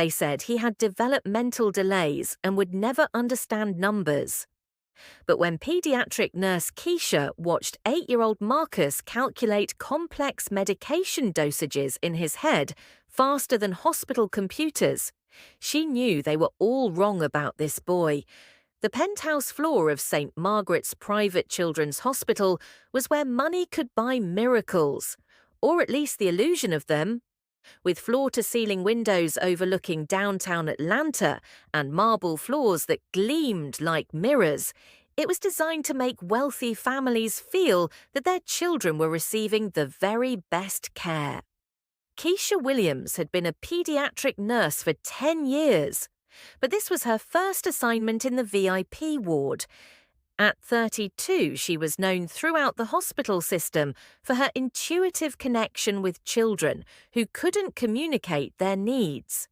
They said he had developmental delays and would never understand numbers. But when pediatric nurse Keisha watched 8-year-old Marcus calculate complex medication dosages in his head faster than hospital computers, she knew they were all wrong about this boy. The penthouse floor of St. Margaret's Private Children's Hospital was where money could buy miracles, or at least the illusion of them. With floor-to-ceiling windows overlooking downtown Atlanta and marble floors that gleamed like mirrors, it was designed to make wealthy families feel that their children were receiving the very best care. Keisha Williams had been a pediatric nurse for 10 years, but this was her first assignment in the VIP ward. At 32, she was known throughout the hospital system for her intuitive connection with children who couldn't communicate their needs.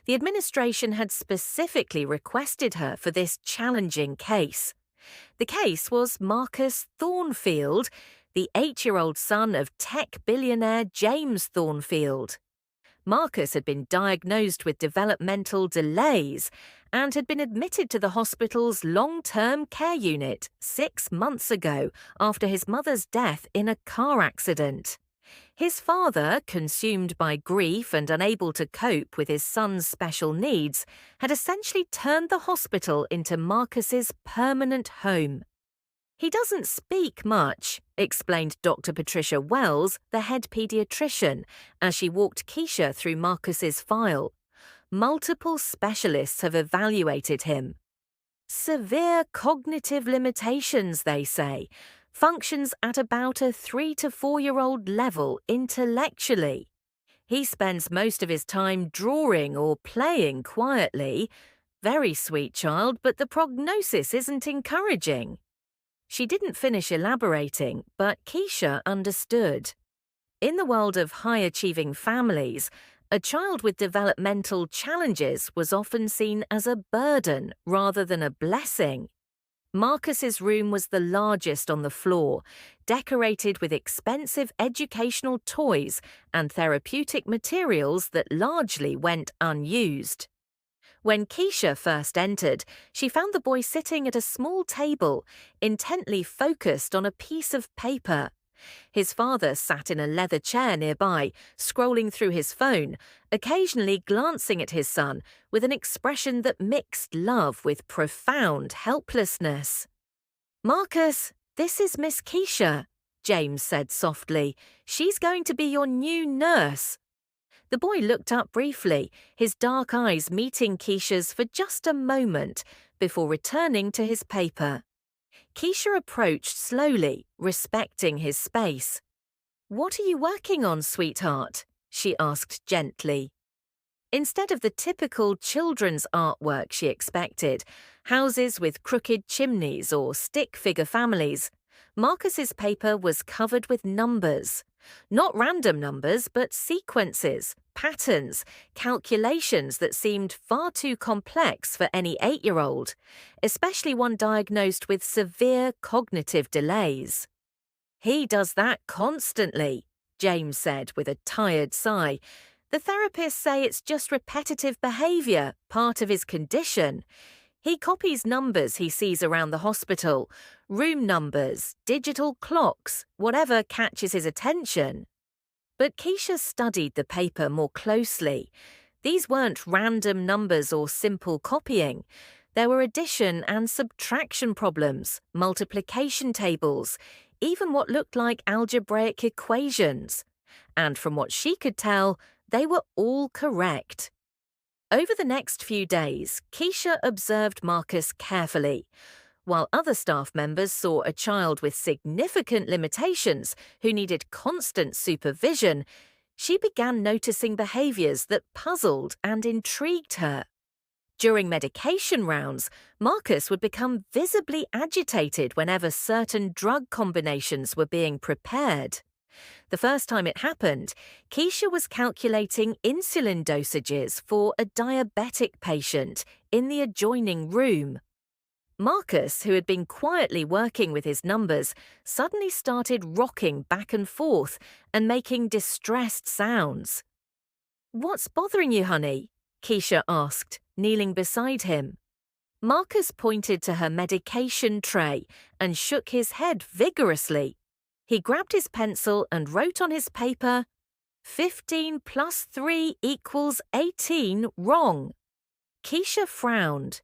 The administration had specifically requested her for this challenging case. The case was Marcus Thornfield, the 8-year-old son of tech billionaire James Thornfield. Marcus had been diagnosed with developmental delays and had been admitted to the hospital's long-term care unit 6 months ago after his mother's death in a car accident. His father, consumed by grief and unable to cope with his son's special needs, had essentially turned the hospital into Marcus's permanent home. "He doesn't speak much," explained Dr. Patricia Wells, the head pediatrician, as she walked Keisha through Marcus's file. "Multiple specialists have evaluated him. Severe cognitive limitations, they say. Functions at about a 3 to 4-year-old level intellectually. He spends most of his time drawing or playing quietly. Very sweet child, but the prognosis isn't encouraging." She didn't finish elaborating, but Keisha understood. In the world of high-achieving families, a child with developmental challenges was often seen as a burden rather than a blessing. Marcus's room was the largest on the floor, decorated with expensive educational toys and therapeutic materials that largely went unused. When Keisha first entered, she found the boy sitting at a small table, intently focused on a piece of paper. His father sat in a leather chair nearby, scrolling through his phone, occasionally glancing at his son with an expression that mixed love with profound helplessness. "Marcus, this is Miss Keisha," James said softly. "She's going to be your new nurse." The boy looked up briefly, his dark eyes meeting Keisha's for just a moment before returning to his paper. Keisha approached slowly, respecting his space. "What are you working on, sweetheart?" she asked gently. Instead of the typical children's artwork she expected, houses with crooked chimneys or stick figure families, Marcus's paper was covered with numbers. Not random numbers, but sequences, patterns, calculations that seemed far too complex for any 8-year-old, especially one diagnosed with severe cognitive delays. "He does that constantly," James said with a tired sigh. "The therapists say it's just repetitive behavior, part of his condition. He copies numbers he sees around the hospital, room numbers, digital clocks, whatever catches his attention." But Keisha studied the paper more closely. These weren't random numbers or simple copying. There were addition and subtraction problems, multiplication tables, even what looked like algebraic equations. And from what she could tell, they were all correct. Over the next few days, Keisha observed Marcus carefully. While other staff members saw a child with significant limitations who needed constant supervision, she began noticing behaviors that puzzled and intrigued her. During medication rounds, Marcus would become visibly agitated whenever certain drug combinations were being prepared. The first time it happened, Keisha was calculating insulin dosages for a diabetic patient in the adjoining room. Marcus, who had been quietly working with his numbers, suddenly started rocking back and forth and making distressed sounds. "What's bothering you, honey?" Keisha asked, kneeling beside him. Marcus pointed to her medication tray and shook his head vigorously. He grabbed his pencil and wrote on his paper, 15 plus 3 equals 18 wrong. Keisha frowned.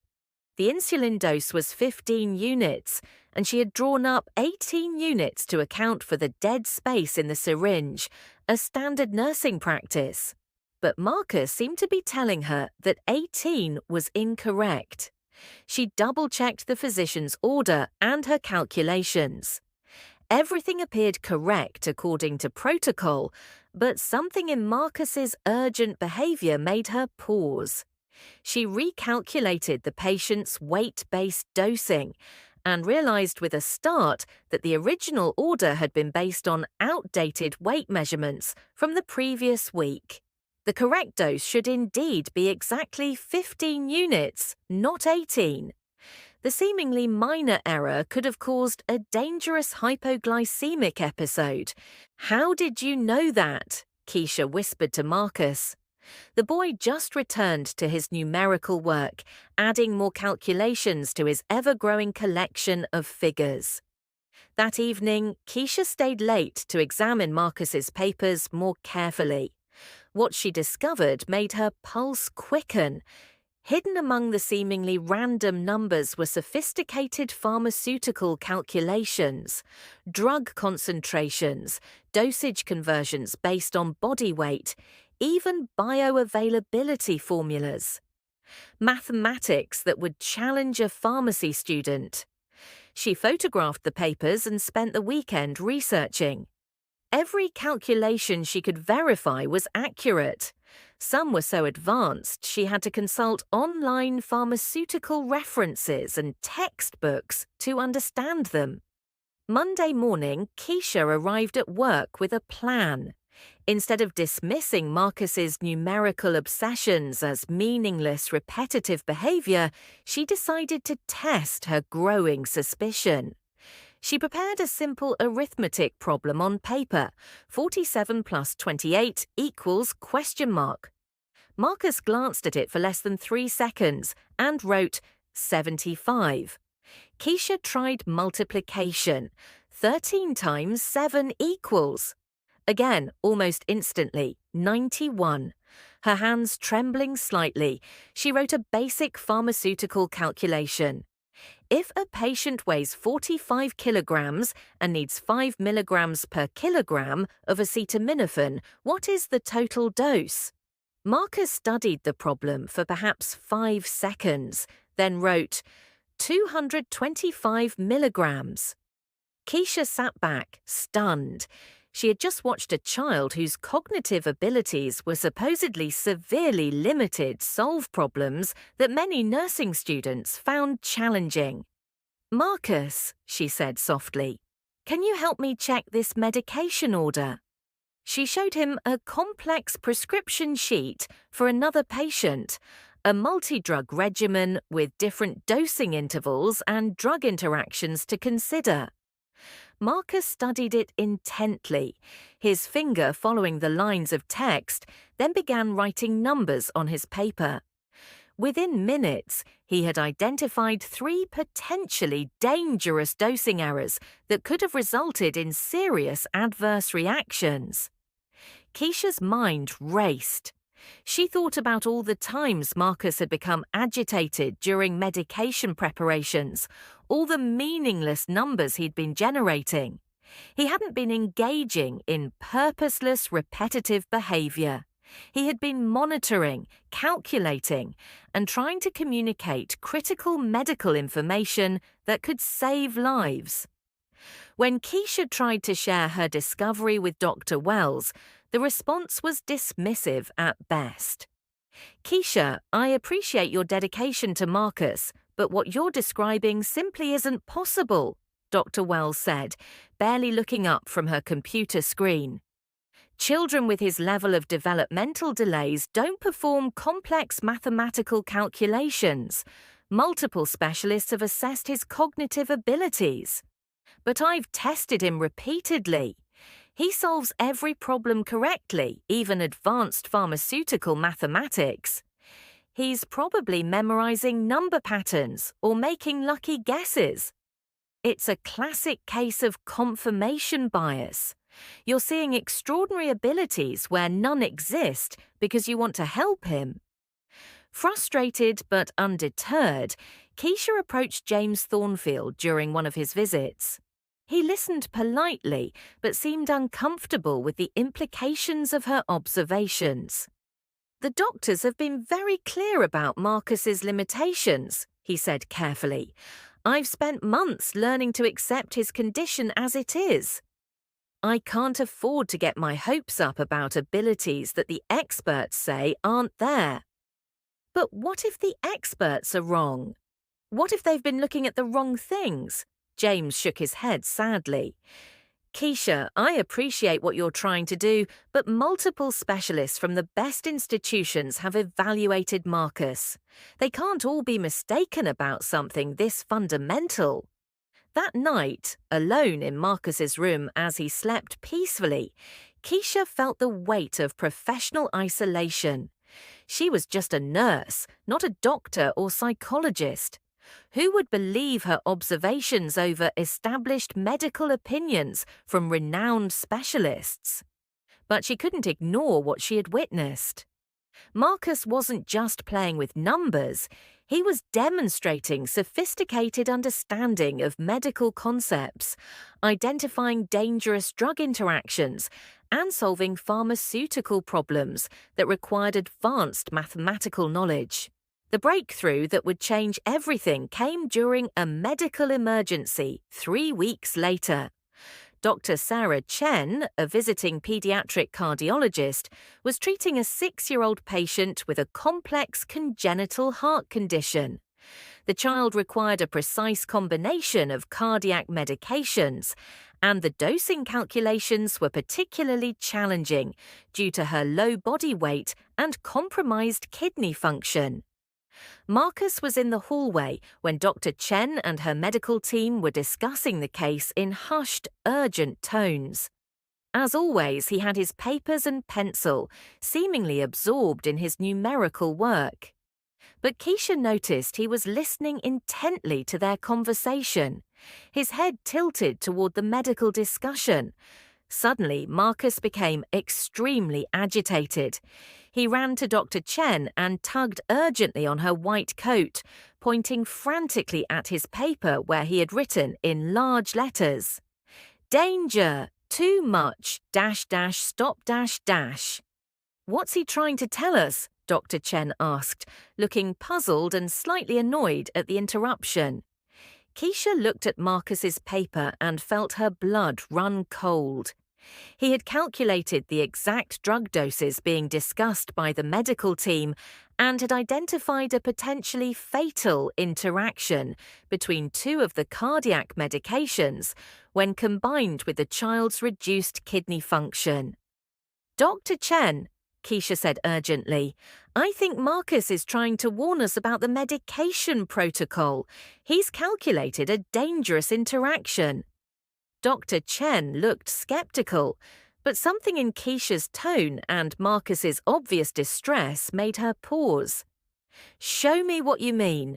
The insulin dose was 15 units, and she had drawn up 18 units to account for the dead space in the syringe, a standard nursing practice. But Marcus seemed to be telling her that 18 was incorrect. She double-checked the physician's order and her calculations. Everything appeared correct according to protocol, but something in Marcus's urgent behavior made her pause. She recalculated the patient's weight-based dosing and realized with a start that the original order had been based on outdated weight measurements from the previous week. The correct dose should indeed be exactly 15 units, not 18. The seemingly minor error could have caused a dangerous hypoglycemic episode. "How did you know that?" Keisha whispered to Marcus. The boy just returned to his numerical work, adding more calculations to his ever-growing collection of figures. That evening, Keisha stayed late to examine Marcus's papers more carefully. What she discovered made her pulse quicken. Hidden among the seemingly random numbers were sophisticated pharmaceutical calculations, drug concentrations, dosage conversions based on body weight, even bioavailability formulas. Mathematics that would challenge a pharmacy student. She photographed the papers and spent the weekend researching. Every calculation she could verify was accurate. Some were so advanced she had to consult online pharmaceutical references and textbooks to understand them. Monday morning, Keisha arrived at work with a plan. Instead of dismissing Marcus's numerical obsessions as meaningless, repetitive behavior, she decided to test her growing suspicion. She prepared a simple arithmetic problem on paper. 47 plus 28 equals ? Marcus glanced at it for less than 3 seconds and wrote 75. Keisha tried multiplication. 13 times 7 equals. Again, almost instantly, 91. Her hands trembling slightly, she wrote a basic pharmaceutical calculation. If a patient weighs 45 kilograms and needs 5 milligrams per kilogram of acetaminophen, what is the total dose? Marcus studied the problem for perhaps 5 seconds, then wrote 225 milligrams. Keisha sat back, stunned. She had just watched a child whose cognitive abilities were supposedly severely limited solve problems that many nursing students found challenging. "Marcus," she said softly, "can you help me check this medication order?" She showed him a complex prescription sheet for another patient, a multi-drug regimen with different dosing intervals and drug interactions to consider. Marcus studied it intently, his finger following the lines of text, then began writing numbers on his paper. Within minutes, he had identified 3 potentially dangerous dosing errors that could have resulted in serious adverse reactions. Keisha's mind raced. She thought about all the times Marcus had become agitated during medication preparations, all the meaningless numbers he'd been generating. He hadn't been engaging in purposeless, repetitive behavior. He had been monitoring, calculating, and trying to communicate critical medical information that could save lives. When Keisha tried to share her discovery with Dr. Wells, the response was dismissive at best. "Keisha, I appreciate your dedication to Marcus, but what you're describing simply isn't possible," Dr. Wells said, barely looking up from her computer screen. "Children with his level of developmental delays don't perform complex mathematical calculations. Multiple specialists have assessed his cognitive abilities. But I've tested him repeatedly. He solves every problem correctly, even advanced pharmaceutical mathematics. He's probably memorizing number patterns or making lucky guesses. It's a classic case of confirmation bias. You're seeing extraordinary abilities where none exist because you want to help him. Frustrated but undeterred, Keisha approached James Thornfield during one of his visits. He listened politely but seemed uncomfortable with the implications of her observations. "The doctors have been very clear about Marcus's limitations," he said carefully. "I've spent months learning to accept his condition as it is. I can't afford to get my hopes up about abilities that the experts say aren't there." But what if the experts are wrong? What if they've been looking at the wrong things? James shook his head sadly. "Keisha, I appreciate what you're trying to do, but multiple specialists from the best institutions have evaluated Marcus. They can't all be mistaken about something this fundamental." That night, alone in Marcus's room as he slept peacefully, Keisha felt the weight of professional isolation. She was just a nurse, not a doctor or psychologist. Who would believe her observations over established medical opinions from renowned specialists? But she couldn't ignore what she had witnessed. Marcus wasn't just playing with numbers, he was demonstrating sophisticated understanding of medical concepts, identifying dangerous drug interactions, and solving pharmaceutical problems that required advanced mathematical knowledge. The breakthrough that would change everything came during a medical emergency 3 weeks later. Dr. Sarah Chen, a visiting pediatric cardiologist, was treating a 6-year-old patient with a complex congenital heart condition. The child required a precise combination of cardiac medications, and the dosing calculations were particularly challenging due to her low body weight and compromised kidney function. Marcus was in the hallway when Dr. Chen and her medical team were discussing the case in hushed, urgent tones. As always, he had his papers and pencil, seemingly absorbed in his numerical work. But Keisha noticed he was listening intently to their conversation, his head tilted toward the medical discussion. Suddenly, Marcus became extremely agitated. He ran to Dr. Chen and tugged urgently on her white coat, pointing frantically at his paper where he had written in large letters, "Danger! Too much! Stop! "What's he trying to tell us?" Dr. Chen asked, looking puzzled and slightly annoyed at the interruption. Keisha looked at Marcus's paper and felt her blood run cold. He had calculated the exact drug doses being discussed by the medical team and had identified a potentially fatal interaction between 2 of the cardiac medications when combined with the child's reduced kidney function. "Dr. Chen," Keisha said urgently, "I think Marcus is trying to warn us about the medication protocol. He's calculated a dangerous interaction." Dr. Chen looked skeptical, but something in Keisha's tone and Marcus's obvious distress made her pause. "Show me what you mean."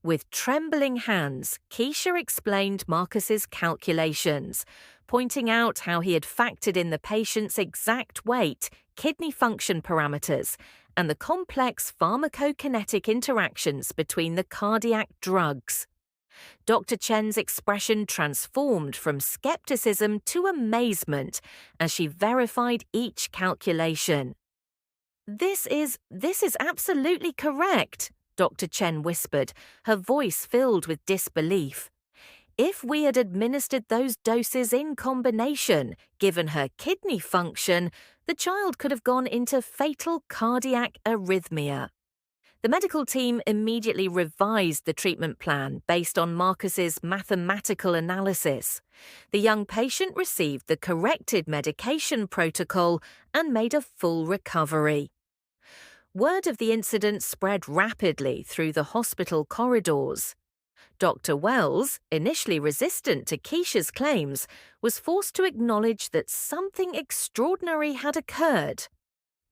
With trembling hands, Keisha explained Marcus's calculations, pointing out how he had factored in the patient's exact weight, kidney function parameters, and the complex pharmacokinetic interactions between the cardiac drugs. Dr. Chen's expression transformed from skepticism to amazement as she verified each calculation. This is absolutely correct," Dr. Chen whispered, her voice filled with disbelief. "If we had administered those doses in combination, given her kidney function, the child could have gone into fatal cardiac arrhythmia." The medical team immediately revised the treatment plan based on Marcus's mathematical analysis. The young patient received the corrected medication protocol and made a full recovery. Word of the incident spread rapidly through the hospital corridors. Dr. Wells, initially resistant to Keisha's claims, was forced to acknowledge that something extraordinary had occurred.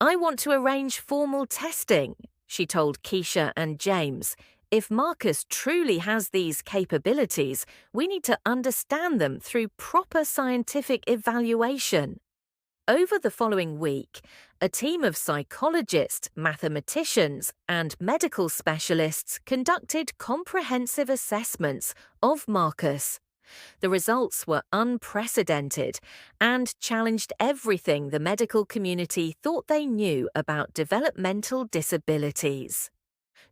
"I want to arrange formal testing," she told Keisha and James. If Marcus truly has these capabilities, we need to understand them through proper scientific evaluation. Over the following week, a team of psychologists, mathematicians, and medical specialists conducted comprehensive assessments of Marcus. The results were unprecedented and challenged everything the medical community thought they knew about developmental disabilities.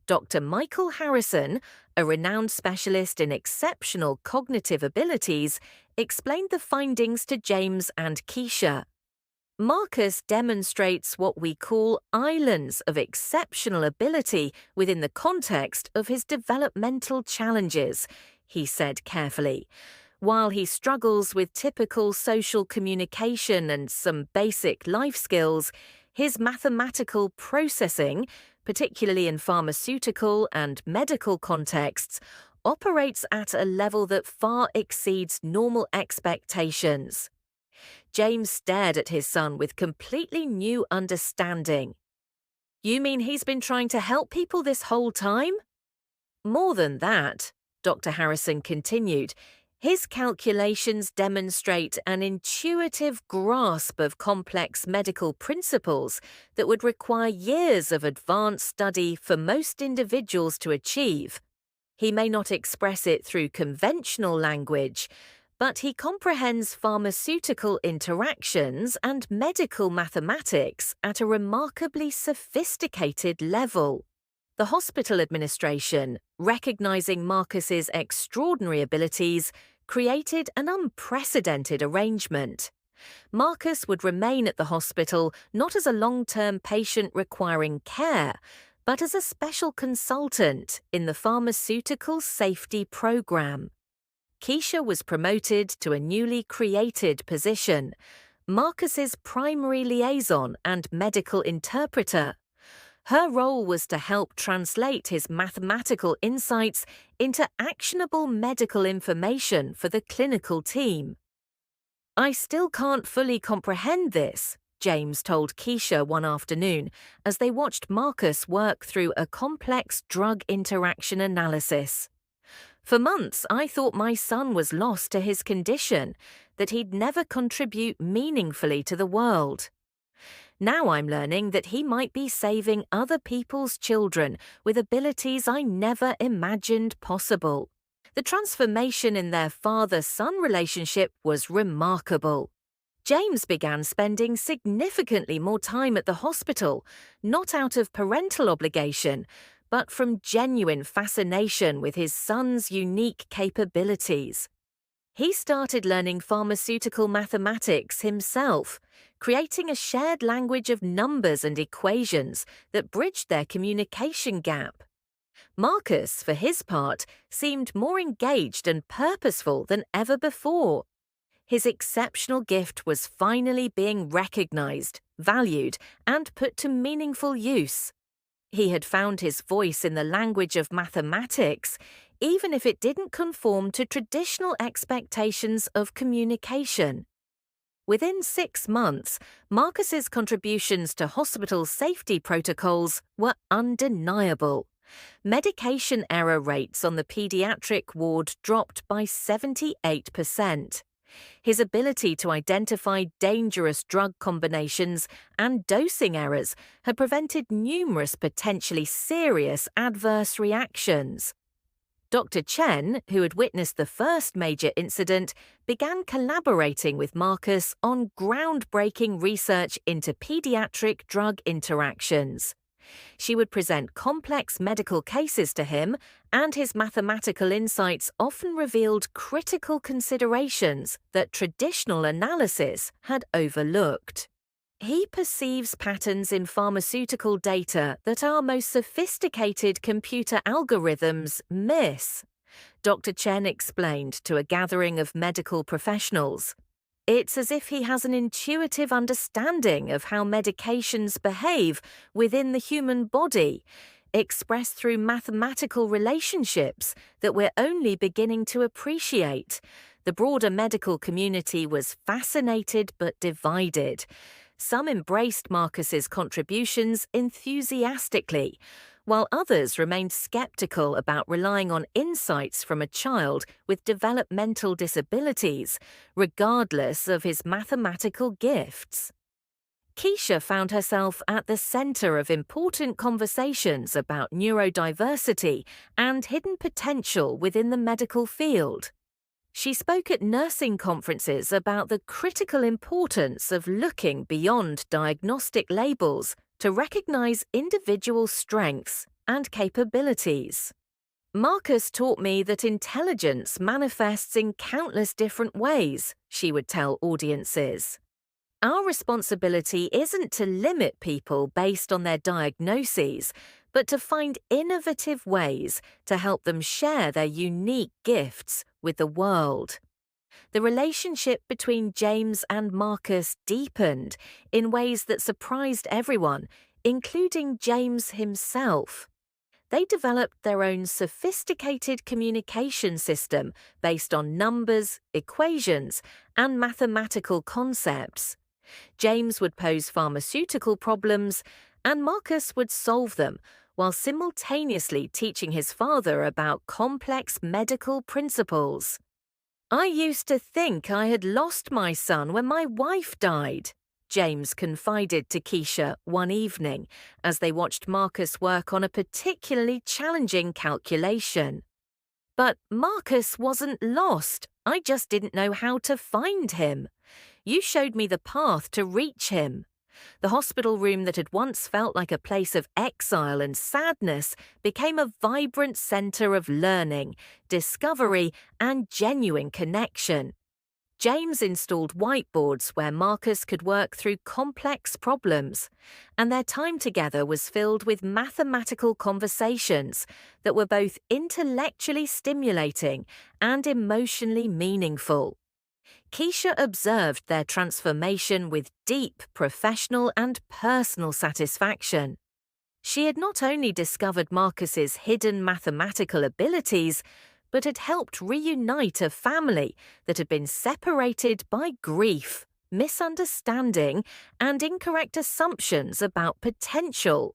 Dr. Michael Harrison, a renowned specialist in exceptional cognitive abilities, explained the findings to James and Keisha. Marcus demonstrates what we call islands of exceptional ability within the context of his developmental challenges, he said carefully. While he struggles with typical social communication and some basic life skills, his mathematical processing, particularly in pharmaceutical and medical contexts, operates at a level that far exceeds normal expectations. James stared at his son with completely new understanding. You mean he's been trying to help people this whole time? More than that, Dr. Harrison continued. His calculations demonstrate an intuitive grasp of complex medical principles that would require years of advanced study for most individuals to achieve. He may not express it through conventional language, but he comprehends pharmaceutical interactions and medical mathematics at a remarkably sophisticated level. The hospital administration, recognizing Marcus's extraordinary abilities, created an unprecedented arrangement. Marcus would remain at the hospital not as a long-term patient requiring care, but as a special consultant in the pharmaceutical safety program. Keisha was promoted to a newly created position, Marcus's primary liaison and medical interpreter. Her role was to help translate his mathematical insights into actionable medical information for the clinical team. I still can't fully comprehend this, James told Keisha one afternoon as they watched Marcus work through a complex drug interaction analysis. For months, I thought my son was lost to his condition, that he'd never contribute meaningfully to the world. Now I'm learning that he might be saving other people's children with abilities I never imagined possible. The transformation in their father-son relationship was remarkable. James began spending significantly more time at the hospital, not out of parental obligation, but from genuine fascination with his son's unique capabilities. He started learning pharmaceutical mathematics himself, creating a shared language of numbers and equations that bridged their communication gap. Marcus, for his part, seemed more engaged and purposeful than ever before. His exceptional gift was finally being recognized, valued, and put to meaningful use. He had found his voice in the language of mathematics, even if it didn't conform to traditional expectations of communication. Within 6 months, Marcus's contributions to hospital safety protocols were undeniable. Medication error rates on the pediatric ward dropped by 78%. His ability to identify dangerous drug combinations and dosing errors had prevented numerous potentially serious adverse reactions. Dr. Chen, who had witnessed the first major incident, began collaborating with Marcus on groundbreaking research into pediatric drug interactions. She would present complex medical cases to him, and his mathematical insights often revealed critical considerations that traditional analysis had overlooked. He perceives patterns in pharmaceutical data that our most sophisticated computer algorithms miss, Dr. Chen explained to a gathering of medical professionals. It's as if he has an intuitive understanding of how medications behave within the human body, expressed through mathematical relationships that we're only beginning to appreciate. The broader medical community was fascinated but divided. Some embraced Marcus's contributions enthusiastically, while others remained skeptical about relying on insights from a child with developmental disabilities, regardless of his mathematical gifts. Keisha found herself at the center of important conversations about neurodiversity and hidden potential within the medical field. She spoke at nursing conferences about the critical importance of looking beyond diagnostic labels to recognize individual strengths and capabilities. Marcus taught me that intelligence manifests in countless different ways, she would tell audiences. Our responsibility isn't to limit people based on their diagnoses, but to find innovative ways to help them share their unique gifts with the world. The relationship between James and Marcus deepened in ways that surprised everyone, including James himself. They developed their own sophisticated communication system based on numbers, equations, and mathematical concepts. James would pose pharmaceutical problems, and Marcus would solve them, while simultaneously teaching his father about complex medical principles. "I used to think I had lost my son when my wife died," James confided to Keisha one evening as they watched Marcus work on a particularly challenging calculation. "But Marcus wasn't lost, I just didn't know how to find him. You showed me the path to reach him." The hospital room that had once felt like a place of exile and sadness became a vibrant center of learning, discovery, and genuine connection. James installed whiteboards where Marcus could work through complex problems, and their time together was filled with mathematical conversations that were both intellectually stimulating and emotionally meaningful. Keisha observed their transformation with deep professional and personal satisfaction. She had not only discovered Marcus's hidden mathematical abilities, but had helped reunite a family that had been separated by grief, misunderstanding, and incorrect assumptions about potential.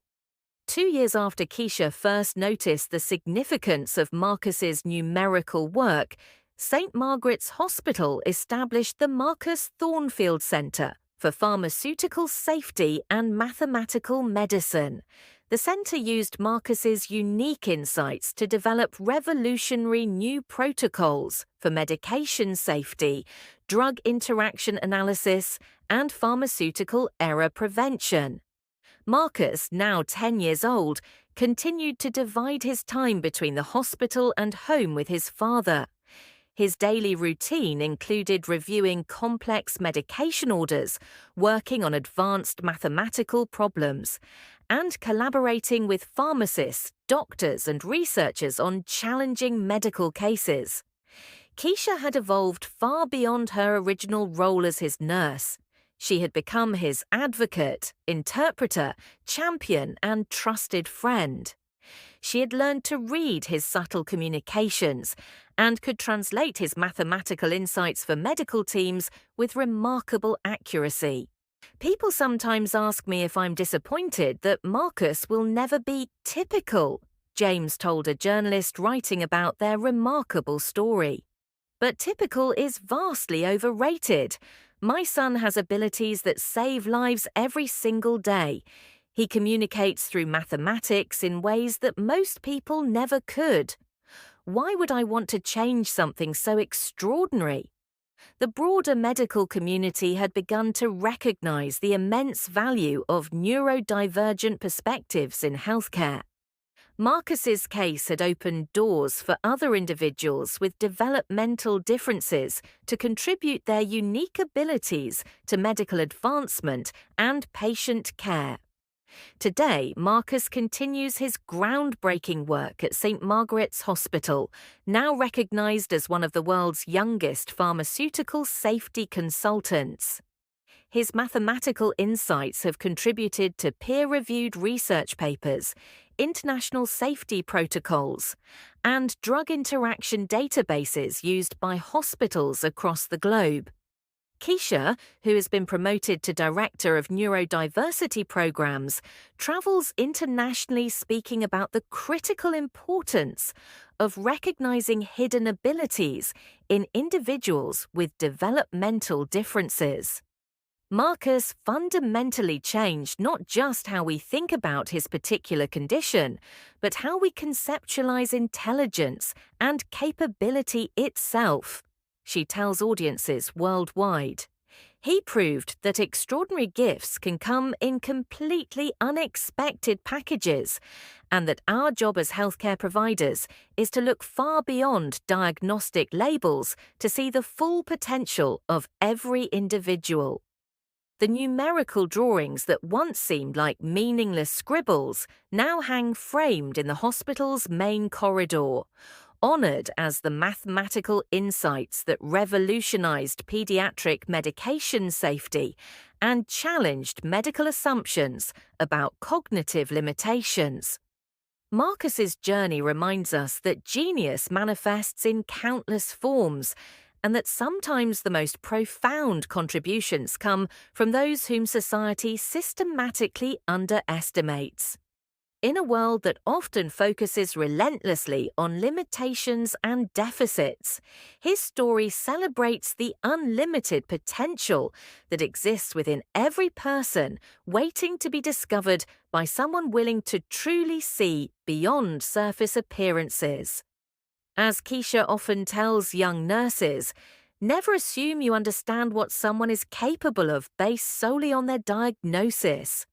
2 years after Keisha first noticed the significance of Marcus's numerical work, St. Margaret's Hospital established the Marcus Thornfield Centre for Pharmaceutical Safety and Mathematical Medicine. The centre used Marcus's unique insights to develop revolutionary new protocols for medication safety, drug interaction analysis, and pharmaceutical error prevention. Marcus, now 10 years old, continued to divide his time between the hospital and home with his father. His daily routine included reviewing complex medication orders, working on advanced mathematical problems, and collaborating with pharmacists, doctors, and researchers on challenging medical cases. Keisha had evolved far beyond her original role as his nurse. She had become his advocate, interpreter, champion, and trusted friend. She had learned to read his subtle communications and could translate his mathematical insights for medical teams with remarkable accuracy. "People sometimes ask me if I'm disappointed that Marcus will never be typical," James told a journalist writing about their remarkable story. "But typical is vastly overrated. My son has abilities that save lives every single day. He communicates through mathematics in ways that most people never could. Why would I want to change something so extraordinary?" The broader medical community had begun to recognize the immense value of neurodivergent perspectives in healthcare. Marcus's case had opened doors for other individuals with developmental differences to contribute their unique abilities to medical advancement and patient care. Today, Marcus continues his groundbreaking work at St. Margaret's Hospital, now recognized as one of the world's youngest pharmaceutical safety consultants. His mathematical insights have contributed to peer-reviewed research papers, international safety protocols, and drug interaction databases used by hospitals across the globe. Keisha, who has been promoted to Director of Neurodiversity Programs, travels internationally speaking about the critical importance of recognizing hidden abilities in individuals with developmental differences. Marcus fundamentally changed not just how we think about his particular condition, but how we conceptualize intelligence and capability itself, she tells audiences worldwide. He proved that extraordinary gifts can come in completely unexpected packages, and that our job as healthcare providers is to look far beyond diagnostic labels to see the full potential of every individual. The numerical drawings that once seemed like meaningless scribbles now hang framed in the hospital's main corridor, honoured as the mathematical insights that revolutionized pediatric medication safety and challenged medical assumptions about cognitive limitations. Marcus's journey reminds us that genius manifests in countless forms, and that sometimes the most profound contributions come from those whom society systematically underestimates. In a world that often focuses relentlessly on limitations and deficits, his story celebrates the unlimited potential that exists within every person, waiting to be discovered by someone willing to truly see beyond surface appearances. As Keisha often tells young nurses, never assume you understand what someone is capable of based solely on their diagnosis.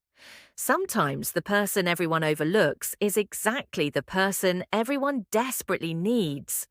Sometimes the person everyone overlooks is exactly the person everyone desperately needs.